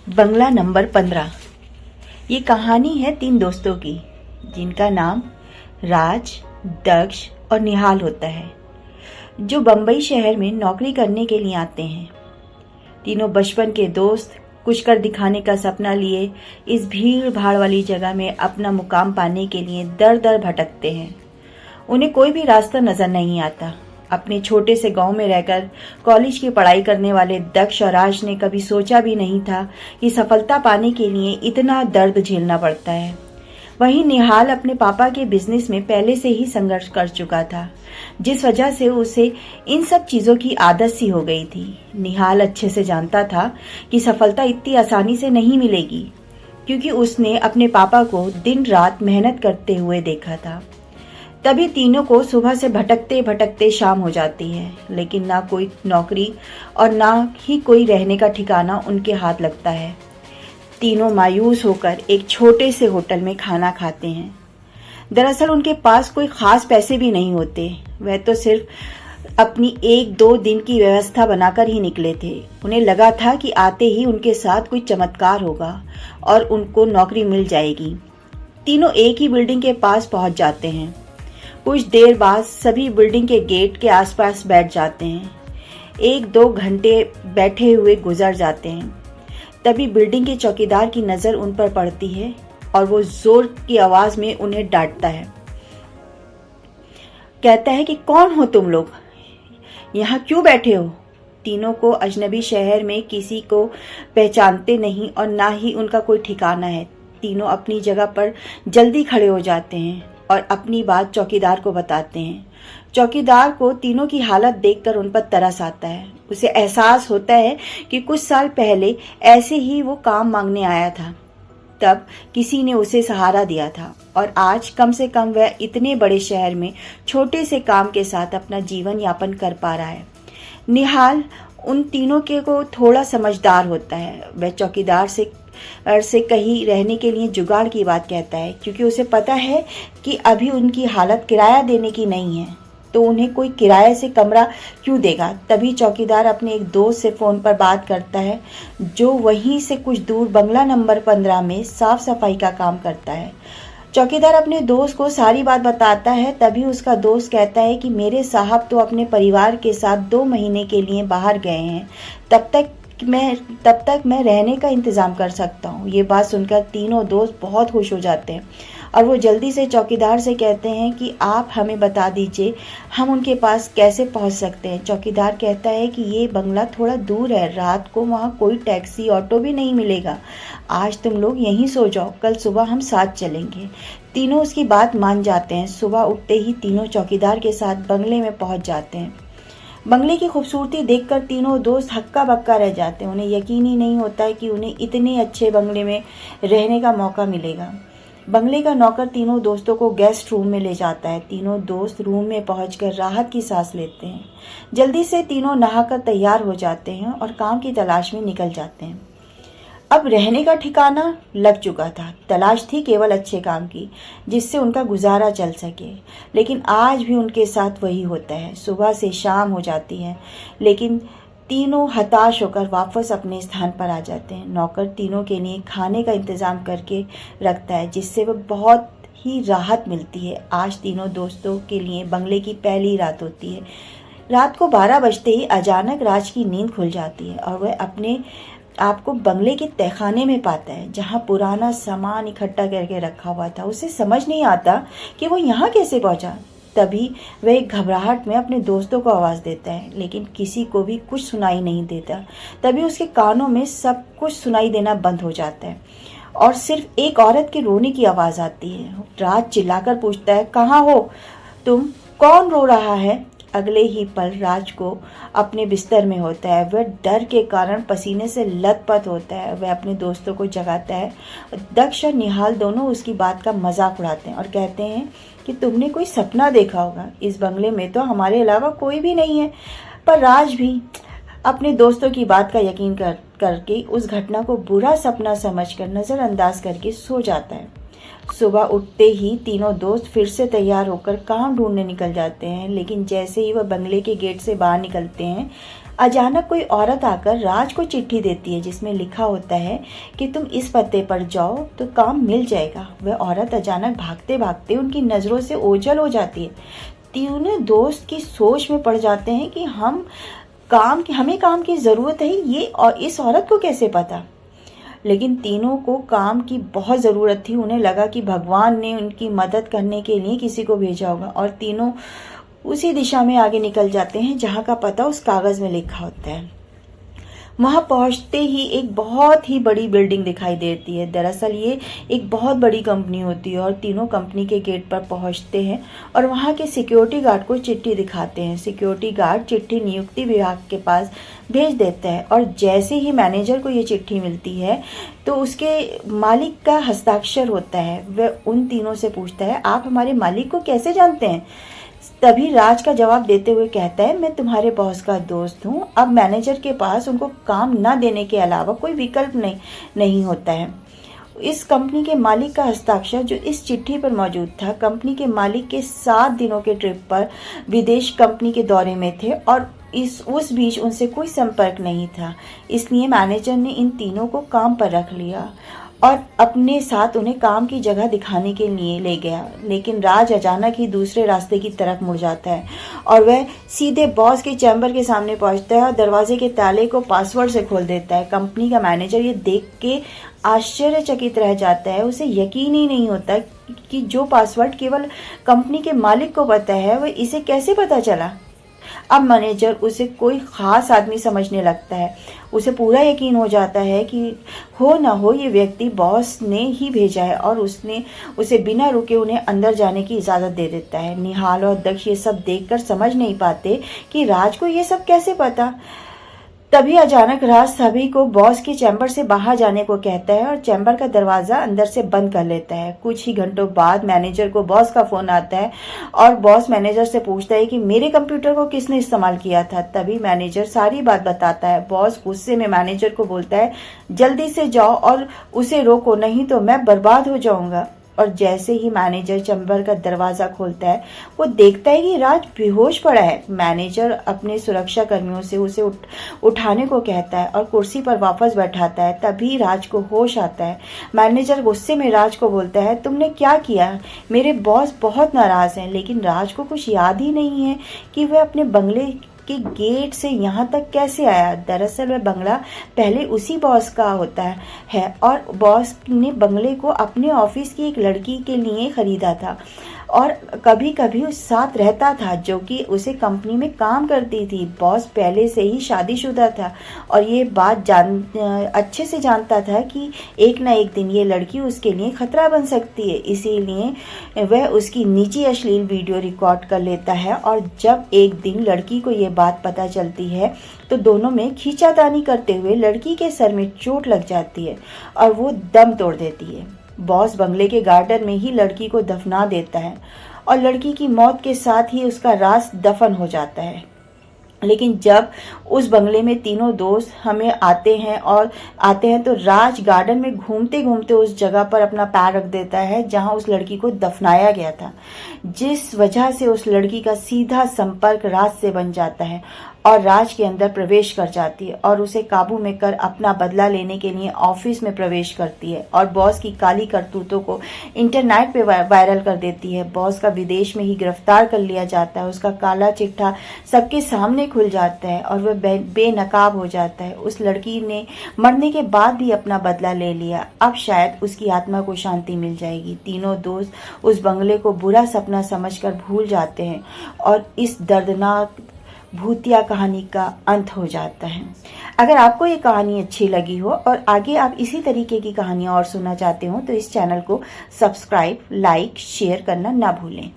बंगला number 15। ये कहानी है 3 दोस्तों की जिनका नाम राज, दक्ष और निहाल होता है, जो बम्बई शहर में नौकरी करने के लिए आते हैं। तीनों बचपन के दोस्त कुछ कर दिखाने का सपना लिए इस भीड़ भाड़ वाली जगह में अपना मुकाम पाने के लिए दर दर भटकते हैं। उन्हें कोई भी रास्ता नजर नहीं आता। अपने छोटे से गांव में रहकर कॉलेज की पढ़ाई करने वाले दक्ष और राज ने कभी सोचा भी नहीं था कि सफलता पाने के लिए इतना दर्द झेलना पड़ता है। वहीं निहाल अपने पापा के बिजनेस में पहले से ही संघर्ष कर चुका था, जिस वजह से उसे इन सब चीजों की आदत सी हो गई थी। निहाल अच्छे से जानता था कि सफलता इतनी आसानी से नहीं मिलेगी, क्योंकि उसने अपने पापा को दिन रात मेहनत करते हुए देखा था। तभी तीनों को सुबह से भटकते भटकते शाम हो जाती है, लेकिन ना कोई नौकरी और ना ही कोई रहने का ठिकाना उनके हाथ लगता है। तीनों मायूस होकर एक छोटे से होटल में खाना खाते हैं। दरअसल उनके पास कोई खास पैसे भी नहीं होते। वह तो सिर्फ अपनी 1-2 दिन की व्यवस्था बनाकर ही निकले थे। उन्हें लगा था कि आते ही उनके साथ कोई चमत्कार होगा और उनको नौकरी मिल जाएगी। तीनों एक ही बिल्डिंग के पास पहुंच जाते हैं। कुछ देर बाद सभी बिल्डिंग के गेट के आसपास बैठ जाते हैं। 1-2 घंटे बैठे हुए गुजर जाते हैं। तभी बिल्डिंग के चौकीदार की नजर उन पर पड़ती है और वो जोर की आवाज में उन्हें डांटता है। कहता है कि कौन हो तुम लोग, यहाँ क्यों बैठे हो? तीनों को अजनबी शहर में किसी को पहचानते नहीं और ना ही उनका कोई ठिकाना है। तीनों अपनी जगह पर जल्दी खड़े हो जाते हैं और अपनी बात चौकीदार को बताते हैं। चौकीदार को तीनों की हालत देखकर उन पर तरस आता है। उसे एहसास होता है कि कुछ साल पहले ऐसे ही वो काम मांगने आया था। तब किसी ने उसे सहारा दिया था और आज कम से कम वह इतने बड़े शहर में छोटे से काम के साथ अपना जीवन यापन कर पा रहा है। निहाल उन तीनों के को थोड़ा समझदार होता है। वह चौकीदार से कहीं रहने के लिए जुगाड़ की बात कहता है, क्योंकि उसे पता है कि अभी उनकी हालत किराया देने की नहीं है, तो उन्हें कोई किराए से कमरा क्यों देगा। तभी चौकीदार अपने एक दोस्त से फोन पर बात करता है, जो वहीं से कुछ दूर बंगला नंबर 15 में साफ सफाई का काम करता है। चौकीदार अपने दोस्त को सारी बात बताता है। तभी उसका दोस्त कहता है कि मेरे साहब तो अपने परिवार के साथ 2 महीने के लिए बाहर गए हैं, तब तक मैं रहने का इंतजाम कर सकता हूँ। ये बात सुनकर तीनों दोस्त बहुत खुश हो जाते हैं और वो जल्दी से चौकीदार से कहते हैं कि आप हमें बता दीजिए हम उनके पास कैसे पहुँच सकते हैं। चौकीदार कहता है कि ये बंगला थोड़ा दूर है, रात को वहाँ कोई टैक्सी ऑटो भी नहीं मिलेगा। आज तुम लोग यहीं सो जाओ, कल सुबह हम साथ चलेंगे। तीनों उसकी बात मान जाते हैं। सुबह उठते ही तीनों चौकीदार के साथ बंगले में पहुँच जाते हैं। बंगले की खूबसूरती देखकर तीनों दोस्त हक्का बक्का रह जाते हैं। उन्हें यकीन ही नहीं होता है कि उन्हें इतने अच्छे बंगले में रहने का मौका मिलेगा। बंगले का नौकर तीनों दोस्तों को गेस्ट रूम में ले जाता है। तीनों दोस्त रूम में पहुंचकर राहत की सांस लेते हैं। जल्दी से तीनों नहाकर तैयार हो जाते हैं और काम की तलाश में निकल जाते हैं। अब रहने का ठिकाना लग चुका था। तलाश थी केवल अच्छे काम की, जिससे उनका गुजारा चल सके। लेकिन आज भी उनके साथ वही होता है। सुबह से शाम हो जाती है, लेकिन तीनों हताश होकर वापस अपने स्थान पर आ जाते हैं। नौकर तीनों के लिए खाने का इंतजाम करके रखता है, जिससे वह बहुत ही राहत मिलती है। आज तीनों दोस्तों के लिए बंगले की पहली रात होती है। रात को 12 बजते ही अचानक राज की नींद खुल जाती है और वह अपने आपको बंगले के तहखाने में पाता है, जहां पुराना सामान इकट्ठा करके रखा हुआ था। उसे समझ नहीं आता कि वो यहाँ कैसे पहुंचा। तभी वह एक घबराहट में अपने दोस्तों को आवाज़ देता है, लेकिन किसी को भी कुछ सुनाई नहीं देता। तभी उसके कानों में सब कुछ सुनाई देना बंद हो जाता है और सिर्फ एक औरत के रोने की आवाज़ आती है। राज चिल्लाकर पूछता है, कहाँ हो तुम, कौन रो रहा है? अगले ही पल राज को अपने बिस्तर में होता है। वह डर के कारण पसीने से लथपथ होता है। वह अपने दोस्तों को जगाता है। दक्ष और निहाल दोनों उसकी बात का मजाक उड़ाते हैं और कहते हैं कि तुमने कोई सपना देखा होगा, इस बंगले में तो हमारे अलावा कोई भी नहीं है। पर राज भी अपने दोस्तों की बात का यकीन करके उस घटना को बुरा सपना समझकर नज़रअंदाज करके सो जाता है। सुबह उठते ही तीनों दोस्त फिर से तैयार होकर काम ढूंढने निकल जाते हैं, लेकिन जैसे ही वह बंगले के गेट से बाहर निकलते हैं, अचानक कोई औरत आकर राज को चिट्ठी देती है जिसमें लिखा होता है कि तुम इस पते पर जाओ तो काम मिल जाएगा। वह औरत अचानक भागते भागते उनकी नज़रों से ओझल हो जाती है। तीनों दोस्त की सोच में पड़ जाते हैं कि हमें काम की ज़रूरत है, ये और इस औरत को कैसे पता। लेकिन तीनों को काम की बहुत ज़रूरत थी। उन्हें लगा कि भगवान ने उनकी मदद करने के लिए किसी को भेजा होगा और तीनों उसी दिशा में आगे निकल जाते हैं जहाँ का पता उस कागज़ में लिखा होता है। वहाँ पहुँचते ही एक बहुत ही बड़ी बिल्डिंग दिखाई देती है। दरअसल ये एक बहुत बड़ी कंपनी होती है और तीनों कंपनी के गेट पर पहुँचते हैं और वहाँ के सिक्योरिटी गार्ड को चिट्ठी दिखाते हैं। सिक्योरिटी गार्ड चिट्ठी नियुक्ति विभाग के पास भेज देता है और जैसे ही मैनेजर को ये चिट्ठी मिलती है तो उसके मालिक का हस्ताक्षर होता है। वह उन तीनों से पूछता है, आप हमारे मालिक को कैसे जानते हैं। तभी राज का जवाब देते हुए कहता है, मैं तुम्हारे बॉस का दोस्त हूँ। अब मैनेजर के पास उनको काम न देने के अलावा कोई विकल्प नहीं होता है। इस कंपनी के मालिक का हस्ताक्षर जो इस चिट्ठी पर मौजूद था, कंपनी के मालिक के 7 दिनों के ट्रिप पर विदेश कंपनी के दौरे में थे और उस बीच उनसे कोई संपर्क नहीं था। इसलिए मैनेजर ने इन तीनों को काम पर रख लिया और अपने साथ उन्हें काम की जगह दिखाने के लिए ले गया। लेकिन राज अचानक ही दूसरे रास्ते की तरफ मुड़ जाता है और वह सीधे बॉस के चैम्बर के सामने पहुंचता है और दरवाजे के ताले को पासवर्ड से खोल देता है। कंपनी का मैनेजर ये देख के आश्चर्यचकित रह जाता है। उसे यकीन ही नहीं होता कि जो पासवर्ड केवल कंपनी के मालिक को पता है वह इसे कैसे पता चला। अब मैनेजर उसे कोई ख़ास आदमी समझने लगता है। उसे पूरा यकीन हो जाता है कि हो ना हो ये व्यक्ति बॉस ने ही भेजा है और उसने उसे बिना रुके उन्हें अंदर जाने की इजाज़त दे देता है। निहाल और दक्ष ये सब देखकर समझ नहीं पाते कि राज को ये सब कैसे पता। तभी अचानक राज सभी को बॉस के चैम्बर से बाहर जाने को कहता है और चैम्बर का दरवाज़ा अंदर से बंद कर लेता है। कुछ ही घंटों बाद मैनेजर को बॉस का फ़ोन आता है और बॉस मैनेजर से पूछता है कि मेरे कंप्यूटर को किसने इस्तेमाल किया था। तभी मैनेजर सारी बात बताता है। बॉस गुस्से में मैनेजर को बोलता है, जल्दी से जाओ और उसे रोको, नहीं तो मैं बर्बाद हो जाऊंगा। और जैसे ही मैनेजर चैम्बर का दरवाज़ा खोलता है वो देखता है कि राज बेहोश पड़ा है। मैनेजर अपने सुरक्षा कर्मियों से उसे उठाने को कहता है और कुर्सी पर वापस बैठाता है। तभी राज को होश आता है। मैनेजर गुस्से में राज को बोलता है, तुमने क्या किया, मेरे बॉस बहुत नाराज़ हैं। लेकिन राज को कुछ याद ही नहीं है कि वह अपने बंगले के गेट से यहाँ तक कैसे आया। दरअसल वह बंगला पहले उसी बॉस का होता है और बॉस ने बंगले को अपने ऑफिस की एक लड़की के लिए खरीदा था और कभी कभी उस साथ रहता था जो कि उसे कंपनी में काम करती थी। बॉस पहले से ही शादीशुदा था और ये बात अच्छे से जानता था कि एक ना एक दिन ये लड़की उसके लिए खतरा बन सकती है। इसीलिए वह उसकी निजी अश्लील वीडियो रिकॉर्ड कर लेता है और जब एक दिन लड़की को ये बात पता चलती है तो दोनों में खींचातानी करते हुए लड़की के सर में चोट लग जाती है और वो दम तोड़ देती है। बॉस बंगले के गार्डन में ही लड़की को दफना देता है और लड़की की मौत के साथ ही उसका राज दफन हो जाता है। लेकिन जब उस बंगले में तीनों दोस्त आते हैं तो राज गार्डन में घूमते घूमते उस जगह पर अपना पैर रख देता है जहां उस लड़की को दफनाया गया था, जिस वजह से उस लड़की का सीधा संपर्क राज से बन जाता है और राज के अंदर प्रवेश कर जाती है और उसे काबू में कर अपना बदला लेने के लिए ऑफिस में प्रवेश करती है और बॉस की काली करतूतों को इंटरनेट पे वायरल कर देती है। बॉस का विदेश में ही गिरफ्तार कर लिया जाता है। उसका काला चिट्ठा सबके सामने खुल जाता है और वह बेनकाब हो जाता है। उस लड़की ने मरने के बाद भी अपना बदला ले लिया। अब शायद उसकी आत्मा को शांति मिल जाएगी। तीनों दोस्त उस बंगले को बुरा सपना समझकर भूल जाते हैं और इस दर्दनाक भूतिया कहानी का अंत हो जाता है। अगर आपको ये कहानी अच्छी लगी हो और आगे आप इसी तरीके की कहानियाँ और सुनना चाहते हो तो इस चैनल को सब्सक्राइब, लाइक, शेयर करना ना भूलें।